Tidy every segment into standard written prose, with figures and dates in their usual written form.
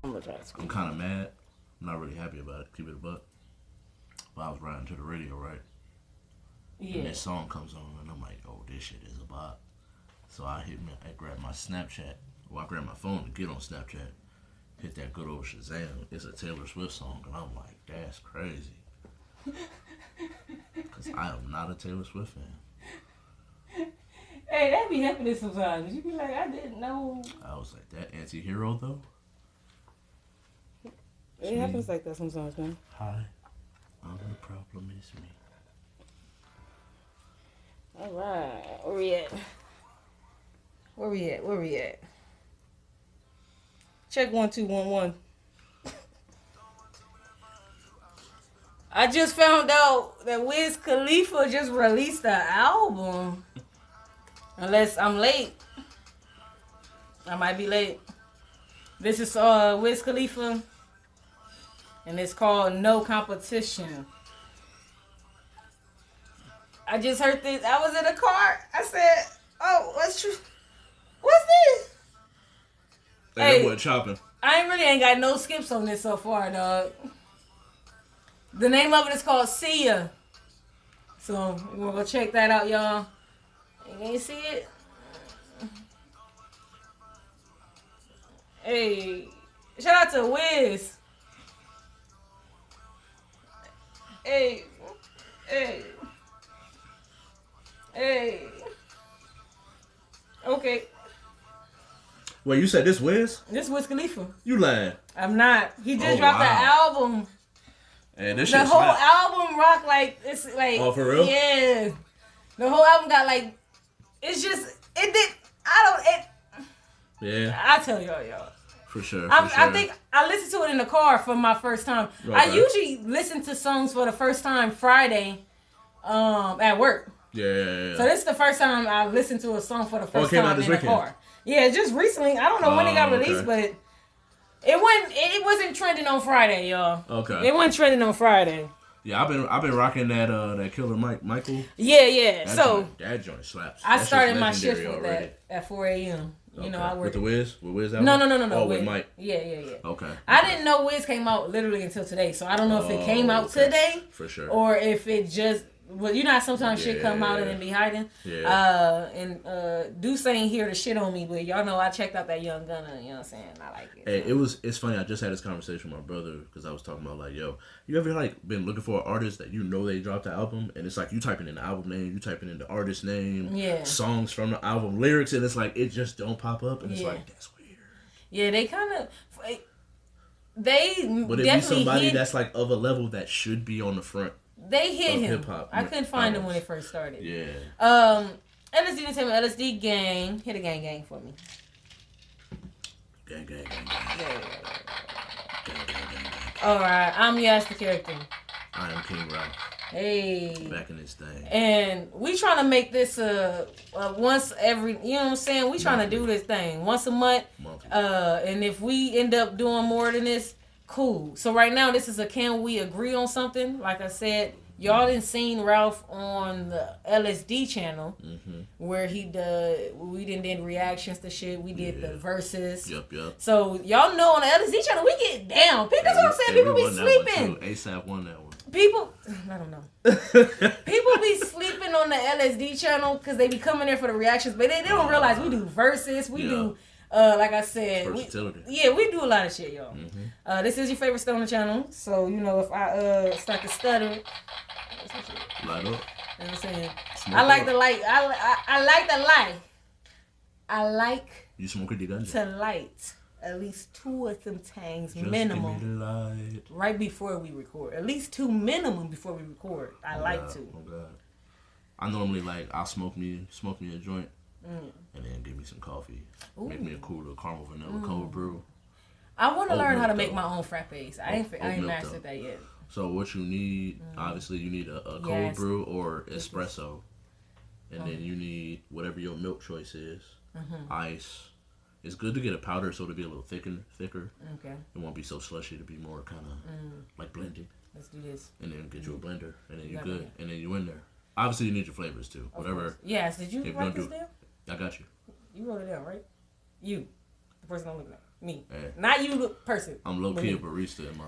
I'm gonna try to squeeze. I'm kind of mad. I'm not really happy about it. Keep it a buck. But I was riding to the radio, right? Yeah. And this song comes on, and I'm like, oh, this shit is a bop. So I grabbed my Snapchat. Well, I grabbed my phone to get on Snapchat. Hit that good old Shazam. It's a Taylor Swift song, and I'm like, that's crazy. Because I am not a Taylor Swift fan. Hey, that be happening sometimes. You be like, I didn't know. I was like, that anti-hero, though? It happens like that sometimes, man. Hi, I'm the problem is me. All right. Where we at? Check 1 2 1 1. I just found out that Wiz Khalifa just released an album. Unless I'm late. I might be late. This is Wiz Khalifa. And it's called No Competition. I just heard this. I was in a car. I said, oh, what's this? Hey, that boy chopping. I ain't got no skips on this so far, dog. The name of it is called See Ya. So, we're going to go check that out, y'all. You ain't see it? Hey, shout out to Wiz. Hey. Okay. Wait, you said this Wiz? This Wiz Khalifa. You lying. I'm not. He just dropped the album. And this shit the whole slap. album rock like it's like. Oh, for real? Yeah. The whole album got like. It's just it did. Yeah. I tell y'all. For sure. I think I listened to it in the car for my first time. Okay. I usually listen to songs for the first time Friday, at work. Yeah. So this is the first time I listened to a song for the first time in the weekend. car. Yeah, just recently. I don't know when it got released, but it wasn't trending on Friday, y'all. Okay. It wasn't trending on Friday. Yeah, I've been rocking that Killer Michael. Yeah. That joint slaps. I started my shift with that at 4 a.m. You know, I work with Wiz album? No. Oh, with Mike. Yeah. Okay. I didn't know Wiz came out literally until today, so I don't know if it came out today. For sure. Or if it just. Well, you know how sometimes shit come out and then be hiding. Yeah. Deuce ain't here to shit on me, but y'all know I checked out that Young Gunna. You know what I'm saying? I like it. Hey, it's funny. I just had this conversation with my brother because I was talking about like, yo, you ever like been looking for an artist that you know they dropped the album and it's like you typing in the album name, you typing in the artist name, songs from the album, lyrics, and it's like it just don't pop up, and it's like that's weird. Yeah, they kind of But it be somebody that's like of a level that should be on the front. They hit him. Hip-hop I couldn't find him when it first started. Yeah. LSD Entertainment, LSD Gang. Hit a gang for me. Gang. Yeah. Alright, I'm Yas the character. I am Kyng Rock. Hey. Back in this thing. And we trying to make this once every, you know what I'm saying? We trying to do this thing once a month. And if we end up doing more than this, cool. So right now, this is a can we agree on something? Like I said, y'all didn't seen Ralph on the LSD channel where we did reactions to shit. We did the verses. Yep. So y'all know on the LSD channel we get down. That's what I'm saying. People be sleeping. ASAP won that one. People, I don't know. People be sleeping on the LSD channel because they be coming there for the reactions, but they don't realize we do verses. We do. Like I said, we do a lot of shit, y'all. This is your favorite Stoner channel, so you know if I start to stutter, light up. You know what I'm saying? I like the light. I like the light. I like you smoke the gun to light at least 2 of them tangs minimum. Give me the light. Right before we record, at least 2 minimum before we record. I like to. Oh God. I normally I'll smoke me a joint. And then give me some coffee. Ooh. Make me a cool little caramel vanilla cold brew. I want to learn how to make my own frappes. I ain't mastered that yet. So what you need, obviously you need a cold brew or espresso. And then you need whatever your milk choice is. Ice. It's good to get a powder so it'll be a little thicker. Okay. It won't be so slushy. It'll be more kind of like blending. Let's do this. And then get you a blender. And then you're good. And then you in there. Obviously you need your flavors too. Whatever. Yes. Did you write this down? I got you. You wrote it down, right? You. The person I'm looking at. Me. Hey. Not you, the person. I'm low key a barista in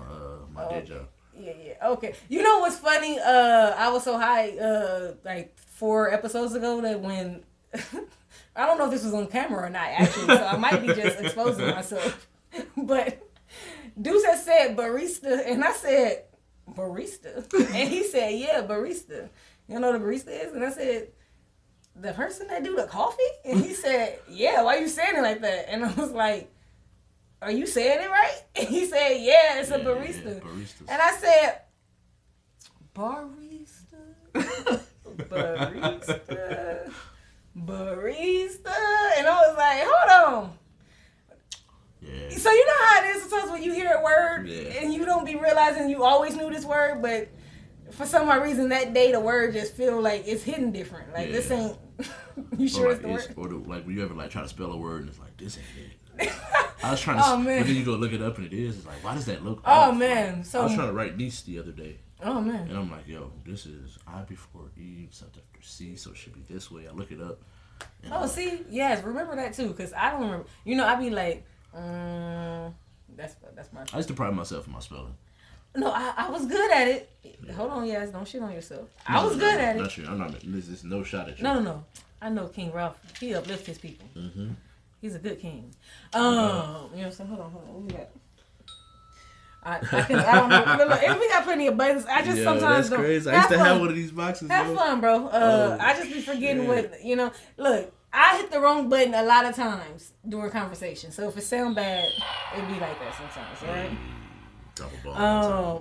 my day job. Yeah. Okay. You know what's funny? I was so high like 4 episodes ago that when I don't know if this was on camera or not actually, so I might be just exposing myself. But Deuce had said barista, and I said barista, and he said yeah, barista. You know what a barista is? And I said the person that do the coffee, and he said yeah. Why you saying it like that? And I was like, are you saying it right? And he said, yeah, it's a barista. Yeah, baristas. And I said, barista? Barista? And I was like, hold on. Yeah. So you know how it is sometimes when you hear a word and you don't be realizing you always knew this word, but for some odd reason that day the word just feel like it's hidden different. Like this ain't, you sure it's the word? Or like when you ever like try to spell a word and it's like, this ain't it. I was trying to, but then you go look it up and it is. It's like, why does that look? Man! So I was trying to write niece the other day. Oh man! And I'm like, yo, this is I before E, subject after C, so it should be this way. I look it up. See, yes, remember that too, cause I don't remember. You know, I be like, that's my. I used to pride myself in my spelling. No, I was good at it. Yeah. Hold on, yes, don't shit on yourself. I was good at it. Not you. I'm not. There's no shot at you. No. I know King Ralph. He uplifts his people. Mm-hmm. He's a good king. You know what I'm saying? Hold on. What we got? I don't know. Look, if we got plenty of buttons, I just sometimes that's crazy. I used to have one of these boxes. Have fun, bro. I just be forgetting what, you know. Look, I hit the wrong button a lot of times during conversation. So if it sound bad, it be like that sometimes, right?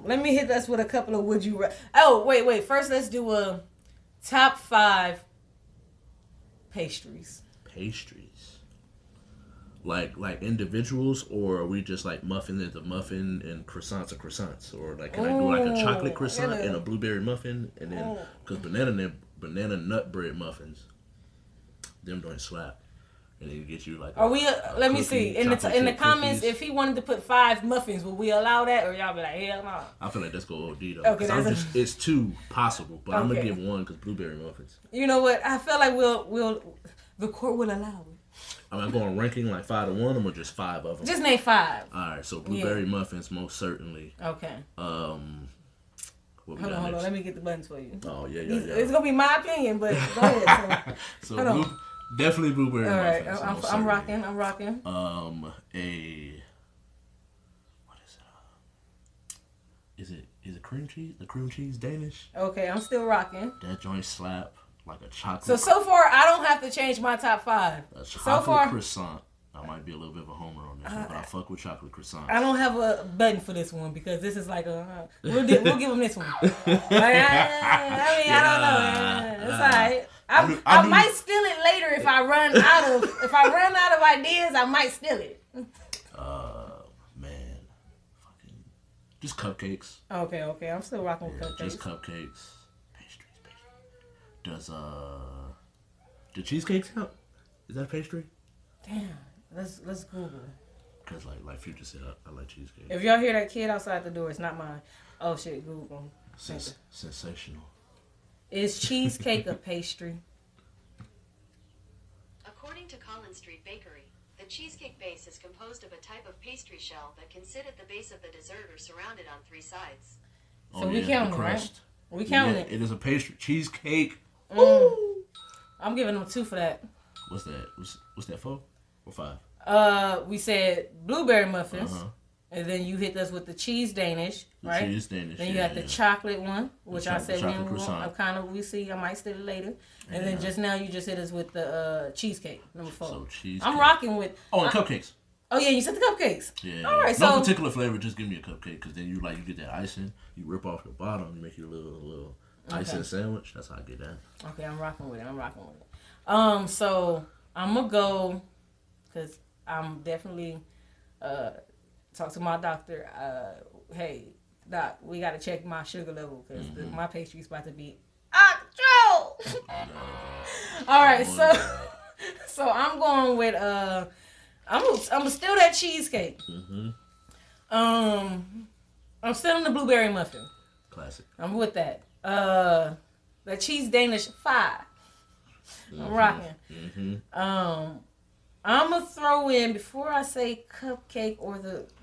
Let me hit us with a couple of would you. Oh, wait. First, let's do a top 5 pastries. Like individuals, or are we just like muffin is a muffin and croissants are croissants, or like can I do like a chocolate croissant and a blueberry muffin, and then because banana nut bread muffins, them don't slap, and then you get you like. Are we? Let me see in the comments cookies. If he wanted to put 5 muffins, would we allow that, or y'all be like hell no? I feel like let's go OD though. Okay, it's 2 possible, but I'm gonna give 1 because blueberry muffins. You know what? I feel like we'll the court will allow it. Am I going ranking like 5 to 1 or just 5 of them? Just name 5. Alright, so blueberry muffins most certainly. Okay. Hold on. Let me get the buttons for you. Oh yeah. It's gonna be my opinion, but go ahead. So definitely blueberry muffins. All right, I'm rocking. What is it? Is it cream cheese? The cream cheese Danish? Okay, I'm still rocking. That joint slap. Like a chocolate. So far, I don't have to change my top 5. A chocolate croissant. I might be a little bit of a homer on this one, but I fuck with chocolate croissants. I don't have a button for this one because this is like we'll give him this one. I don't know. It's alright. I might steal it later if I run out of ideas. I might steal it. Man, fucking just cupcakes. Okay. I'm still rocking with cupcakes. Just cupcakes. Does the cheesecake count? Is that pastry? Damn, let's Google. Cause like Future said, I like cheesecake. If y'all hear that kid outside the door, it's not mine. Oh shit, Google. Sensational. Is cheesecake a pastry? According to Collins Street Bakery, the cheesecake base is composed of a type of pastry shell that can sit at the base of the dessert or surrounded on 3 sides. So we count it, right? We counting it. It is a pastry cheesecake. I'm giving them 2 for that. What's that? What's that 4 or 5? We said blueberry muffins, and then you hit us with the cheese Danish, right? Cheese Danish. Then you got the chocolate one, which I said we see. I might steal it later. And then just now you just hit us with the cheesecake number 4. So cheesecake. I'm rocking with. And cupcakes. Oh yeah, you said the cupcakes. Yeah. All right. No particular flavor. Just give me a cupcake, because then you get that icing. You rip off the bottom. You make your little icing sandwich. That's how I get that. Okay, I'm rocking with it. So I'm gonna go, because I'm definitely talk to my doctor. Hey doc, we gotta check my sugar level because my pastry's about to be out of control. All right, so I'm going with I'm gonna steal that cheesecake. I'm stealing the blueberry muffin. Classic. I'm with that. The cheese Danish 5. I'm rocking. I'm gonna throw in before I say cupcake or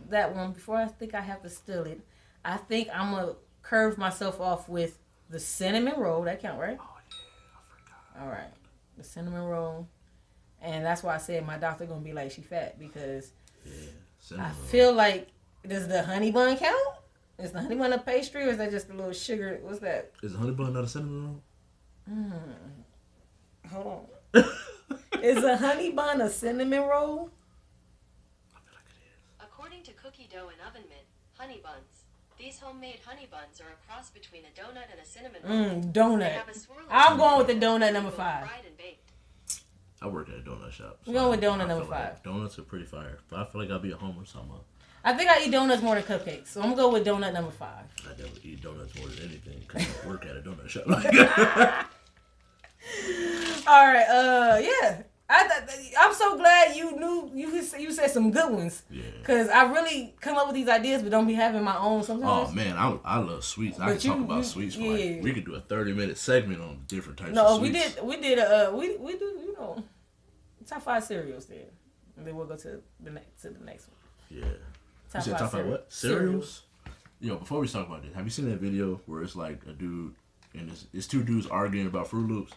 that one. Before I think I have to steal it, I think I'm gonna curve myself off with the cinnamon roll. That count, right? Oh yeah, I forgot. All right, the cinnamon roll, and that's why I said my doctor gonna be like she fat because I feel like does the honey bun count? Is the honey bun a pastry or is that just a little sugar? What's that? Is the honey bun not a cinnamon roll? Hold on. Is a honey bun a cinnamon roll? I feel like it is. According to cookie dough and oven mitt, honey buns. These homemade honey buns are a cross between a donut and a cinnamon roll. Donut. They have a swirl I'm going with the donut number 5. fried and baked. I work at a donut shop. We're going with donut I number feel like 5. Donuts are pretty fire, but I feel like I'll be a homer somehow. I think I eat donuts more than cupcakes, so I'm gonna go with donut number 5. I never eat donuts more than anything because I work at a donut shop. All right, yeah. I'm so glad you knew you said some good ones. Yeah. Cause I really come up with these ideas, but don't be having my own sometimes. Oh man, I love sweets. I But can talk about sweets. For like, we could do a 30-minute segment on different types of No, sweets. we do you know top 5 cereals then, and then we'll go to the next one. Yeah. You said top 5 what? Cereals? Yo, before we talk about this, have you seen that video where it's like a dude and it's 2 dudes arguing about Fruit Loops?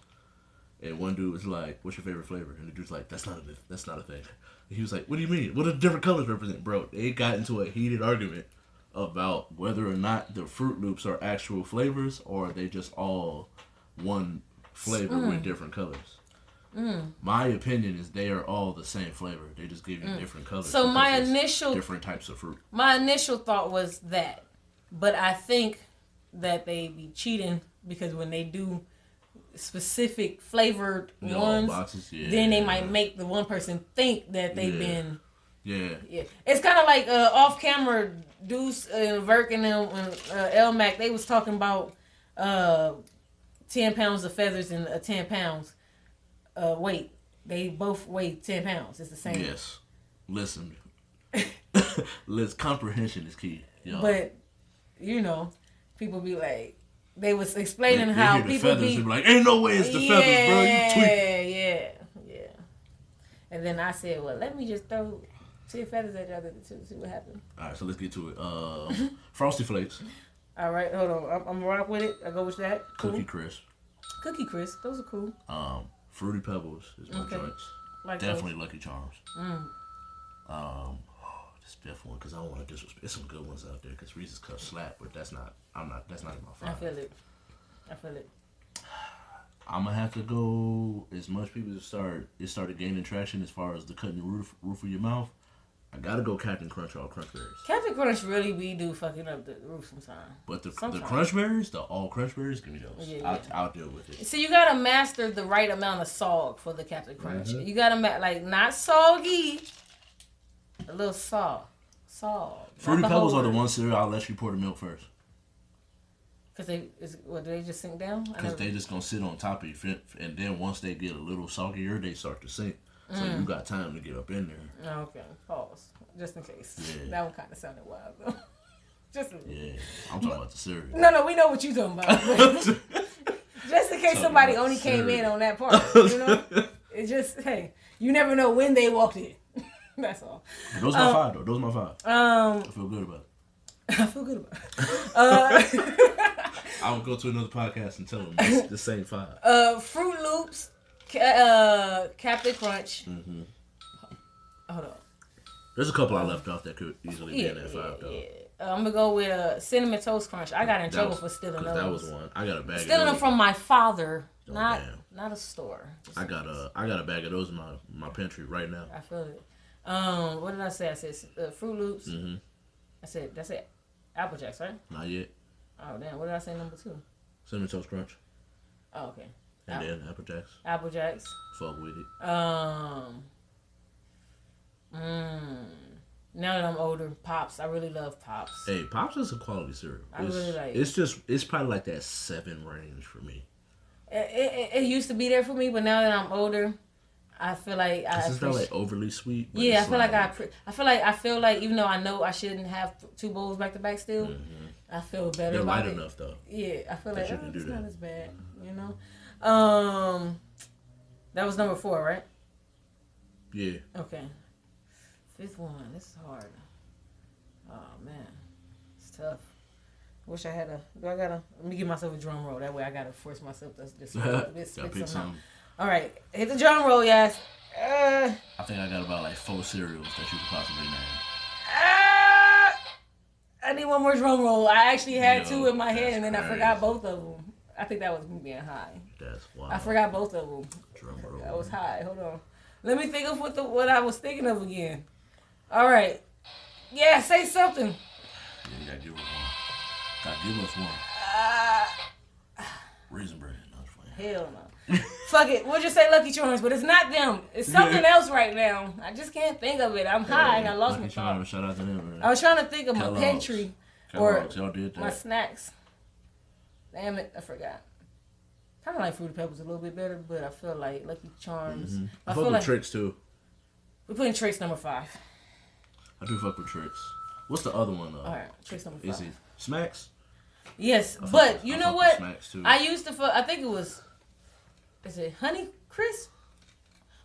And one dude was like, "What's your favorite flavor?" And the dude's like, "That's not a thing." And he was like, "What do you mean? What do different colors represent, bro?" They got into a heated argument about whether or not the Fruit Loops are actual flavors or are they just all one flavor with different colors. My opinion is they are all the same flavor. They just give you different colors. So my because initial different types of fruit. My initial thought was that, but I think that they be cheating because when they do specific flavored ones, boxes, then they might make the one person think that they've been. Yeah. It's kind of like off camera, Deuce and Verk and them, El Mac, they was talking about 10 pounds of feathers and 10 pounds weight. They both weigh 10 pounds. It's the same. Yes. Listen. Comprehension is key. Y'all. But, you know, people be like, they was explaining they how hear the people feathers and be like, ain't no way it's the feathers, bro. You tweaking. Yeah. And then I said, well, let me just throw 10 feathers at the other to see what happens. All right, so let's get to it. Frosty Flakes. All right, hold on. I'm gonna rock with it. I go with that. Cool. Cookie Crisp. Cookie Crisp. Those are cool. Fruity Pebbles is my joints. Like definitely those. Lucky Charms. This fifth one because I don't want to disrespect. There's some good ones out there because Reese's Cups slap, but that's not in my five. I feel it. I'm gonna have to go. As much people started gaining traction as far as the cutting the roof of your mouth. I gotta go Captain Crunch or Crunch Berries. Captain Crunch really be do fucking up the roof sometimes. But the Crunch Berries, the all Crunch Berries, give me those. Yeah. I'll deal with it. So you gotta master the right amount of salt for the Captain Crunch. You gotta like not soggy, a little salt. Fruity Pebbles are the one cereal I'll let you pour the milk first. Cause do they just sink down? Because they just gonna sit on top of you, and then once they get a little soggier, they start to sink. So you got time to get up in there. Okay, pause. Just in case. Yeah. That one kind of sounded wild though. Yeah, I'm talking about the cereal. No, we know what you're talking about. Just in case somebody only came in on that part, you know? It's just, hey, you never know when they walked in. That's all. Those are my 5 though. Those are my 5. I feel good about it. I feel good about it. I would go to another podcast and tell them it's the same 5. Fruit Loops, Captain Crunch. Hold on. There's a couple I left off that could easily be in that 5 though. Yeah. I'm gonna go with Cinnamon Toast Crunch. I got in trouble for stealing those. That was one. I got a bag. Stealing them from my father, not damn. a store. I got a bag of those in my pantry right now. I feel it. What did I say? I said Fruit Loops. That's it. Apple Jacks, right? Not yet. Oh damn! What did I say? Number 2. Cinnamon Toast Crunch. Oh okay. And then Apple Jacks. Apple Jacks. Fuck with it. Now that I'm older, Pops. I really love Pops. Hey, Pops is a quality cereal. I really like it. It's probably like that 7 range for me. It used to be there for me, but now that I'm older, I feel like it's not like overly sweet. Yeah, I feel like even though I know I shouldn't have 2 bowls back to back still, I feel better. They're about light it. enough though. Yeah, I feel like it's not as bad, you know. That was number 4, right? Yeah. Okay. Fifth one. This is hard. Oh man, it's tough. Wish I had a. Do I gotta? Let me give myself a drum roll. That way I gotta force myself to just spit something out. All right, hit the drum roll, yes. I think I got about like 4 cereals that you could possibly name. I need one more drum roll. I actually had 2 in my head, and then I forgot both of them. I think that was me being high. That's wild. I forgot both of them. Drum roll. I was high. Hold on. Let me think of what I was thinking of again. All right. Yeah, say something. Yeah, you gotta give us one. Gotta give us one. Raisin bread. No, I'm just playing. Hell no. Fuck it. We'll just say Lucky Charms, but it's not them. It's something else right now. I just can't think of it. I'm high and I lost my thought. Shout out to them, man. I was trying to think of my pantry or y'all did that. my snacks. Damn it, I forgot. Kind of like Fruity Pebbles a little bit better, but I feel like Lucky Charms. Mm-hmm. I fuck feel with Tricks too. We're putting Tricks number 5. I do fuck with Tricks. What's the other one though? All right, Tricks number 5. Is it Smacks? Yes, but you know what? I used to fuck. I think it was. Is it Honey Crisp?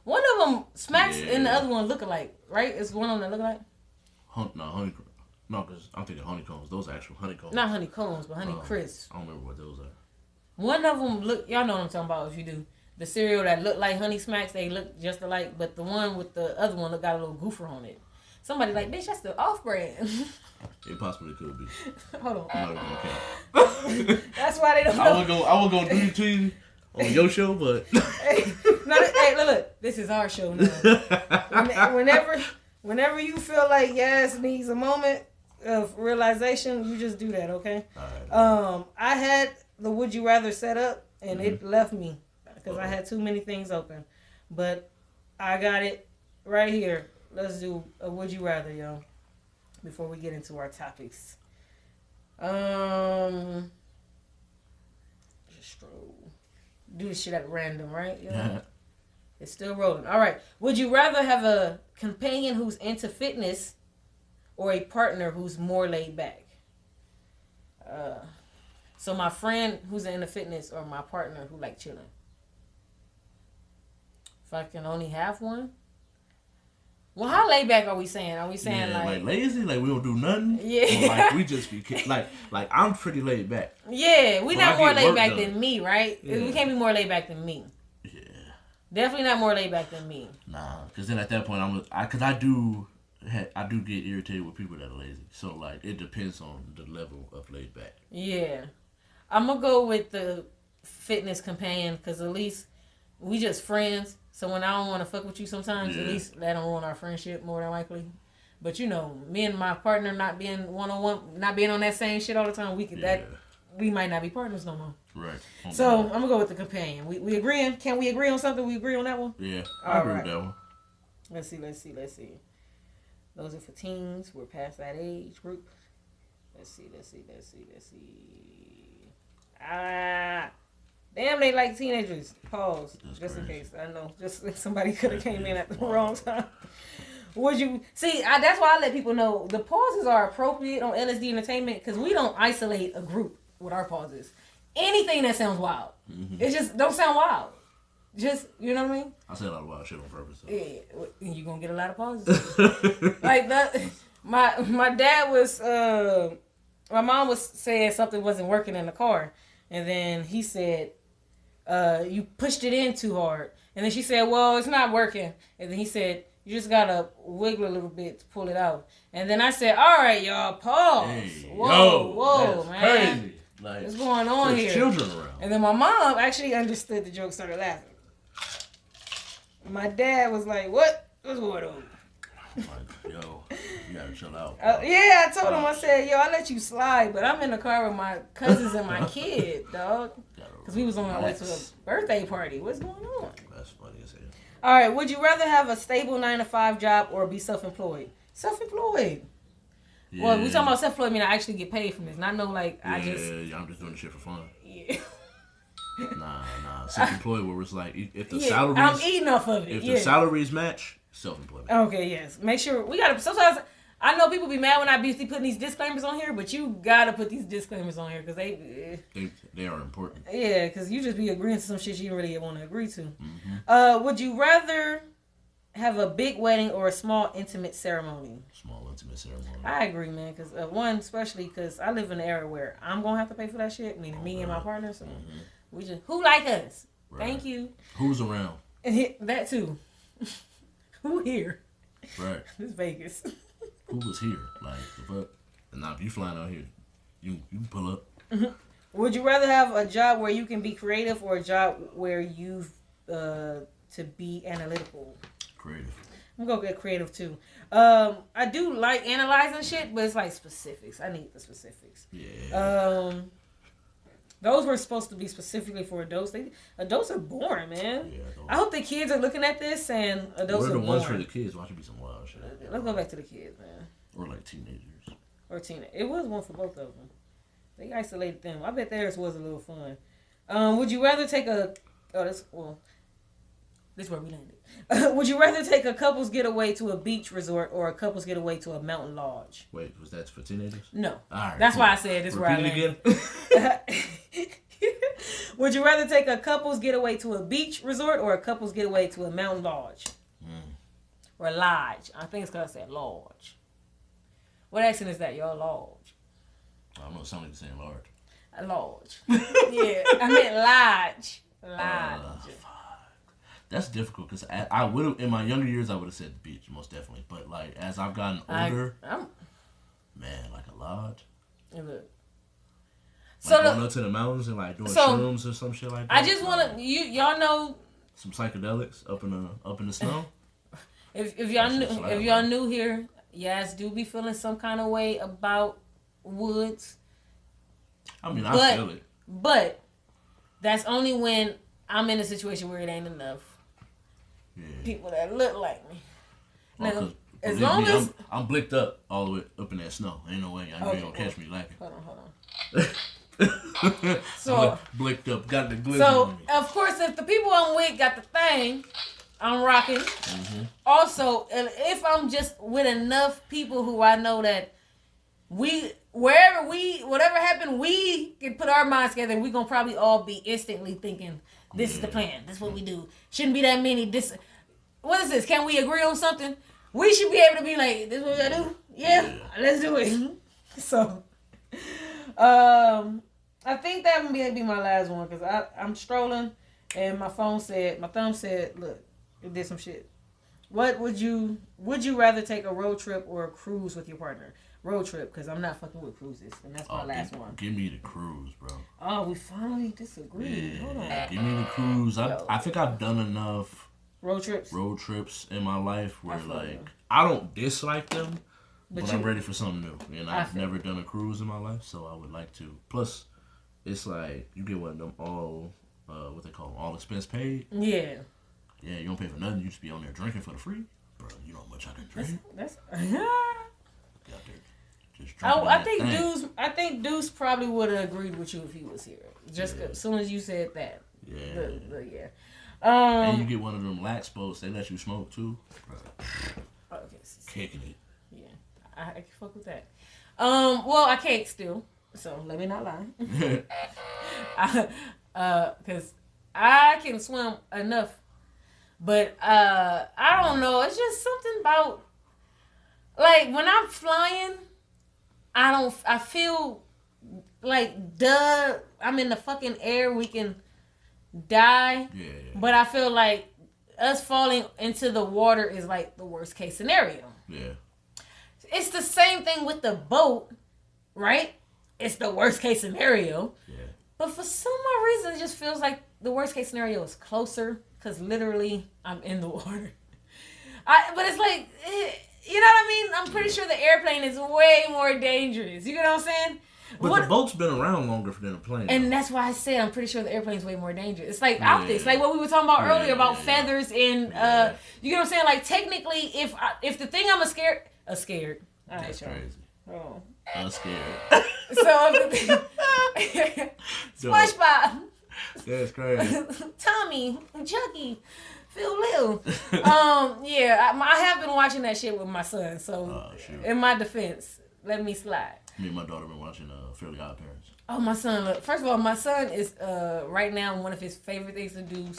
One of them Smacks and the other one look alike, right? It's one of them that look alike. Honey. No, because I'm thinking honeycombs. Those are actual honeycombs. Not honeycombs, but Honey Crisp. I don't remember what those are. One of them look. Y'all know what I'm talking about. If you do, the cereal that look like Honey Smacks, they look just alike. But the one with the other one got a little goofer on it. Somebody like, bitch, that's the off-brand. It possibly could be. Hold on. I'm not even gonna count. That's why they don't know. I will go do it to you on your show, but hey, look. This is our show now. Whenever you feel like Yas needs a moment of realization, you just do that, okay? All right. I had the Would You Rather set up, and it left me because I had too many things open. But I got it right here. Let's do a Would You Rather, y'all, before we get into our topics. Just do this shit at random, right? Yeah. It's still rolling. All right. Would you rather have a companion who's into fitness or a partner who's more laid back? So my friend who's into fitness or my partner who like chilling? If I can only have one? Well, how laid back are we saying? Are we saying like lazy? Like we don't do nothing? Yeah. Or like we just be like I'm pretty laid back. Yeah, we not more laid back than me, right? Yeah. We can't be more laid back than me. Yeah. Definitely not more laid back than me. Nah, because then at that point I do get irritated with people that are lazy. So like it depends on the level of laid back. Yeah, I'm gonna go with the fitness companion because at least we just friends. So when I don't want to fuck with you sometimes, at least that don't ruin our friendship more than likely. But you know, me and my partner not being one-on-one, not being on that same shit all the time, we might not be partners no more. Right. So I'm gonna go with the companion. We agreeing? Can we agree on something? We agree on that one? Yeah, I agree with that one. Let's see. Those are for teens. We're past that age group. Let's see. Damn, they like teenagers. Pause. That's just crazy. In case. I know. Just somebody could have came in at the wrong time. Would you see? That's why I let people know the pauses are appropriate on LSD Entertainment because we don't isolate a group with our pauses. Anything that sounds wild, it just don't sound wild. Just you know what I mean? I say a lot of wild shit on purpose. So. Yeah, and you're gonna get a lot of pauses. Like that. My dad was. My mom was saying something wasn't working in the car, and then he said. You pushed it in too hard. And then she said, well, it's not working. And then he said, you just got to wiggle a little bit to pull it out. And then I said, all right, y'all, pause. Hey, Whoa, that's man. Crazy. Like, what's going on there's here? Children around. And then my mom actually understood the joke, started laughing. My dad was like, what's going on? Like, yo, you got to chill out. Yeah, I told him, I said, yo, I let you slide, but I'm in the car with my cousins and my kid, dog. Because we was on our way to a birthday party. What's going on? That's funny as hell. All right. Would you rather have a stable 9-to-5 job or be self-employed? Self-employed. Yeah. Well, we talking about self-employed, I mean I actually get paid from this. Not no like Yeah, I just. I'm just doing the shit for fun. Yeah. Nah. Self-employed where it's like if the Yeah, salaries. I'm eating off of it. If the salaries match, self-employed. Okay. Yes. Make sure we gotta. Sometimes I know people be mad when I be putting these disclaimers on here, but you gotta put these disclaimers on here because they are important. Yeah, because you just be agreeing to some shit you really want to agree to. Mm-hmm. Would you rather have a big wedding or a small intimate ceremony? Small intimate ceremony. I agree, man. Because one, especially because I live in an area where I'm gonna have to pay for that shit. Meaning me and my partner. So we just who like us. Right. Thank you. Who's around? That too. Who here? Right. It's Vegas. Who was here? Like the fuck? And now if you flying out here, you can pull up. Would you rather have a job where you can be creative or a job where you've to be analytical? Creative. I'm gonna get creative too. I do like analyzing shit, but it's like specifics. I need the specifics. Yeah. Those were supposed to be specifically for adults. Adults are boring, man. Yeah, I hope the kids are looking at this and adults are boring. We're the ones for the kids. Why should be some wild shit? Let's go back to the kids, man. Or like teenagers. Or teenagers. It was one for both of them. They isolated them. I bet theirs was a little fun. Would you rather take a... Oh, this is where we landed. Would you rather take a couple's getaway to a beach resort or a couple's getaway to a mountain lodge? Wait, was that for teenagers? No. All right, that's why I said this is where I landed. Again? Would you rather take a couple's getaway to a beach resort or a couple's getaway to a mountain lodge? Or lodge. I think it's because I said lodge. What accent is that, y'all? Lodge. I don't know. It sounded like saying large. A lodge. Yeah. I meant lodge. Lodge. That's difficult because I would have, in my younger years, I would have said the beach, most definitely. But like as I've gotten older, man, like a lodge. Look. Like going up to the mountains and like doing shrooms or some shit like that. I just want to y'all know some psychedelics up in the snow. if y'all new here, yes, do be feeling some kind of way about woods. I mean, I feel it, but that's only when I'm in a situation where it ain't enough people that look like me. Now, as long as I'm blicked up all the way up in that snow, ain't no way you ain't gonna catch me lacking. Hold on. So blicked up, got the glizzy. So of course, if the people I'm with got the thing, I'm rocking. Also, if I'm just with enough people who I know that whatever happened, we can put our minds together. And we gonna probably all be instantly thinking, this is the plan. This is what we do. Shouldn't be that many. What is this? Can we agree on something? We should be able to be like, this is what we gotta do? Yeah, let's do it. So, I think that would be my last one because I'm strolling and my thumb said, look, it did some shit. What would you rather take a road trip or a cruise with your partner? Road trip, because I'm not fucking with cruises, and that's my last one. Give me the cruise, bro. Oh, we finally disagreed. Yeah, hold on. Give me the cruise. I think I've done enough road trips in my life where I don't dislike them, but I'm ready for something new. And I've never done a cruise in my life, so I would like to. Plus, it's like you get one of them all what they call them, all expense paid. Yeah. Yeah, you don't pay for nothing. You just be on there drinking for the free, bro. You know how much I can drink. That's I think Deuce probably would have agreed with you if he was here. Just as soon as you said that. Yeah. And you get one of them lax boats. They let you smoke too. Okay. Kicking it. Yeah, I can fuck with that. Well, I can't still, so let me not lie. Because I can swim enough, but I don't know. It's just something about like when I'm flying. I feel like I'm in the fucking air, we can die. Yeah. But I feel like us falling into the water is like the worst case scenario. Yeah. It's the same thing with the boat, right? It's the worst case scenario. Yeah. But for some odd reason, it just feels like the worst case scenario is closer because literally I'm in the water. But it's like... You know what I mean? I'm pretty sure the airplane is way more dangerous. You know what I'm saying? But the boat's been around longer than a plane. And that's why I said I'm pretty sure the airplane's way more dangerous. It's like optics. Like what we were talking about earlier about feathers and, you know what I'm saying? Like technically, if the thing I'm scared. That's crazy. Oh. I'm scared. So if SpongeBob. That's crazy. Tommy, Chucky. Phil Lil. I have been watching that shit with my son. So, in my defense, let me slide. Me and my daughter been watching Fairly OddParents. Oh, my son! Look, first of all, my son is right now one of his favorite things to do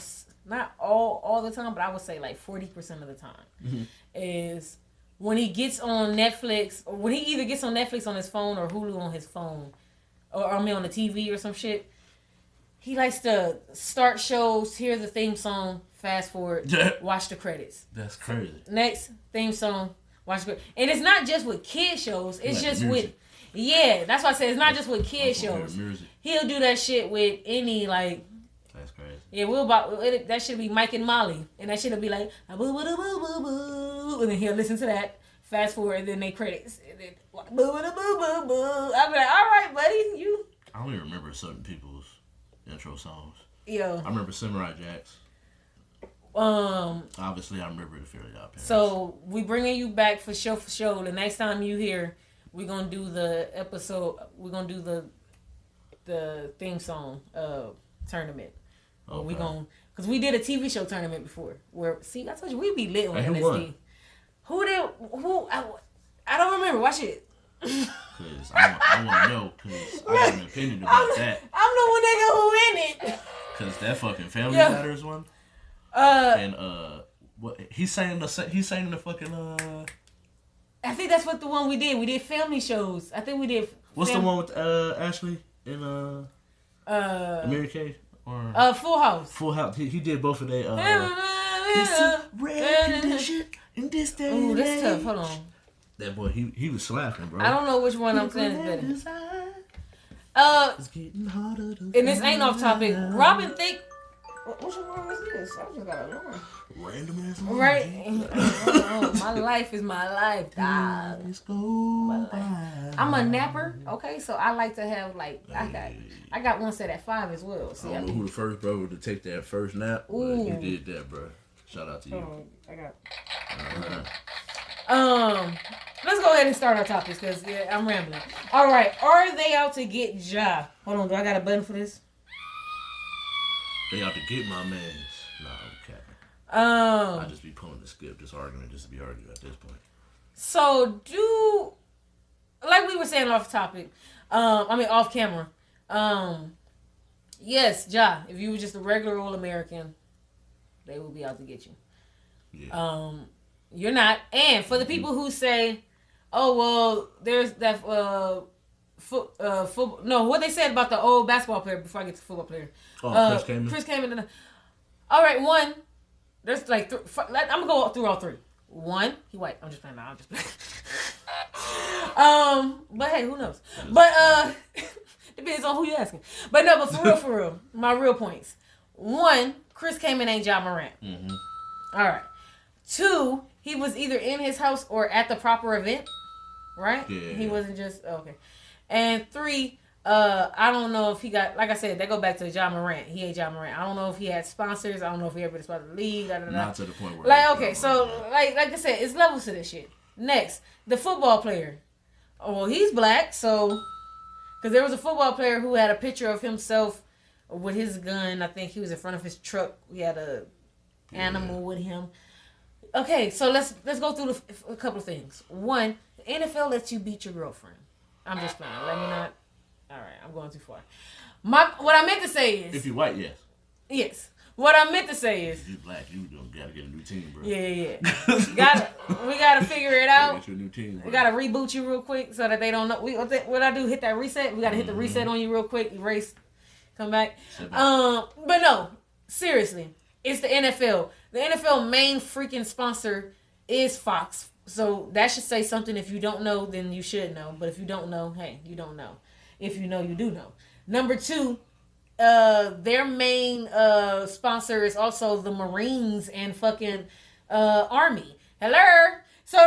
not all the time, but I would say like 40% of the time, is when he gets on Netflix, or when he either gets on Netflix on his phone or Hulu on his phone, or on the TV or some shit. He likes to start shows, hear the theme song, fast forward, watch the credits. That's crazy. Next theme song, watch the credits. And it's not just with kid shows. It's just with, that's why I said it's not just with kid shows. He'll do that shit with any, like. That's crazy. Yeah, that should be Mike and Molly. And that shit'll be like, boo, boo, boo, boo, boo. And then he'll listen to that, fast forward, and then they credits. And then, boo, boo, boo, boo, boo. I'll be like, all right, buddy, you. I don't even remember certain people's intro songs. Yo. I remember Samurai Jacks. Obviously, I remember the Fairly Odd Parents. So we bringing you back for show. The next time you here, we're gonna do the episode. We're gonna do the theme song tournament. Okay. We gonna because we did a TV show tournament before. Where I told you we be lit on MSD. Who did? I don't remember. Watch it. Cause I want to know. Cause I have an opinion about that. I'm the one nigga who in it. Cause that fucking Family Matters one. And what he sang the fucking I think that's what the one we did. We did family shows. I think we did. What's the one with Ashley and Mary Kay or Full House. Full House. He did both of their red condition in this day. Ooh, that's tough. Hold on. That boy, he was slapping, bro. I don't know which one I'm saying is better. It's getting harder to and this ain't off topic. Robin Thicke. Which one was this? I just got a alarm. Random ass. Right. My life is my life, dog. I'm a napper. Okay, so I like to have like I got one set at 5 as well. See, I don't know who the first bro to take that first nap, but you did that, bro. Shout out to you. I got. Let's go ahead and start our topics because I'm rambling. All right, are they out to get Ja? Hold on, do I got a button for this? They out to get my mans. Nah, I'm capping. I just be pulling the skip, just arguing, just to be arguing at this point. So like we were saying off topic, off camera. Yes, Ja, if you were just a regular old American, they will be out to get you. Yeah. You're not. And for the people who say, oh, well, there's that, no, what they said about the old basketball player before I get to football player. Chris came in. All right, one, there's like, I'm going to go through all three. One, he white. I'm just playing now. I'm just playing. But hey, who knows? But, depends on who you're asking. But no, but for real, my real points. One, Chris came in ain't Ja Morant. Mm-hmm. All right. Two, he was either in his house or at the proper event, right? Yeah. He wasn't just, okay. And three, I don't know if he got, like I said, they go back to Ja Morant. He ain't Ja Morant. I don't know if he had sponsors. I don't know if he ever sponsored the league. Not to the point where. Like, okay, so, like I said, it's levels to this shit. Next, the football player. Oh, well, he's black, so, because there was a football player who had a picture of himself with his gun. I think he was in front of his truck. He had a animal with him. Okay, so let's go through a couple of things. One, the NFL lets you beat your girlfriend. I'm just playing. Let me not. All right, I'm going too far. What I meant to say is. If you're white, yes. Yes. What I meant to say is. If you're black, you gotta get a new team, bro. Yeah. We gotta figure it out. Get your new team, bro. We gotta reboot you real quick so that they don't know. What I do? Hit that reset. We gotta hit the reset on you real quick. Erase. Come back. But no, seriously, it's the NFL. The NFL main freaking sponsor is Fox. So that should say something. If you don't know, then you should know. But if you don't know, hey, you don't know. If you know, you do know. Number two, their main sponsor is also the Marines and fucking Army. Hello? So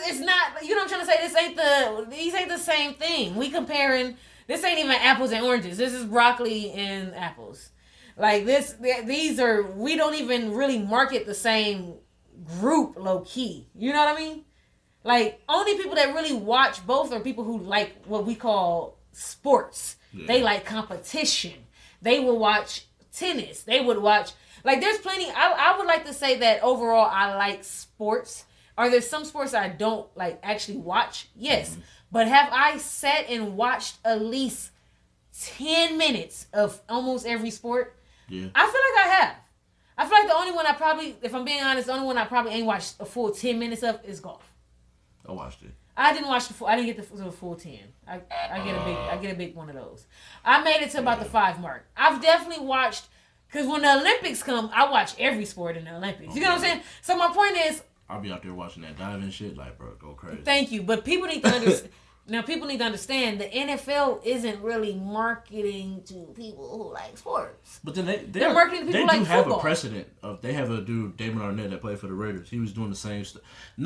it's not, you know what I'm trying to say? These ain't the same thing. We comparing, this ain't even apples and oranges. This is broccoli and apples. Like we don't even really market the same group low key. You know what I mean? Like, only people that really watch both are people who like what we call sports. Yeah. They like competition. They will watch tennis. They would watch, like, there's plenty. I would like to say that overall I like sports. Are there some sports I don't like actually watch? Yes. Mm-hmm. But have I sat and watched at least 10 minutes of almost every sport? Yeah. I feel like I have. I feel like I probably, if I'm being honest, the only one I probably ain't watched a full 10 minutes of is golf. I watched it. I didn't watch the full. I didn't get the full 10. I get a big one of those. I made it to about the 5 mark. I've definitely watched, because when the Olympics come, I watch every sport in the Olympics. You know what I'm saying? So my point is, I'll be out there watching that diving shit, like, bro, go crazy. Thank you, but people need to understand. Now, people need to understand the NFL isn't really marketing to people who like sports. But then they're marketing to people like football. They do have a precedent of, they have a dude, Damon Arnett, that played for the Raiders. He was doing the same stuff. He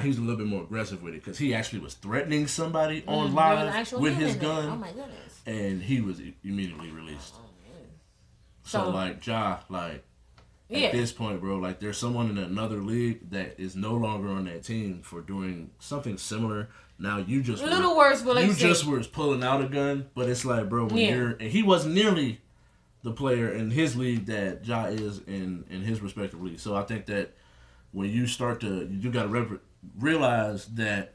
was a little bit more aggressive with it because he actually was threatening somebody on live with his gun. Oh my goodness! And he was immediately released. So like at this point, bro, like there's someone in another league that is no longer on that team for doing something similar. Now you just a little worse, but like you just were pulling out a gun, but it's like, bro, when and he wasn't nearly the player in his league that Ja is in his respective league. So I think that when you start to, you got to realize that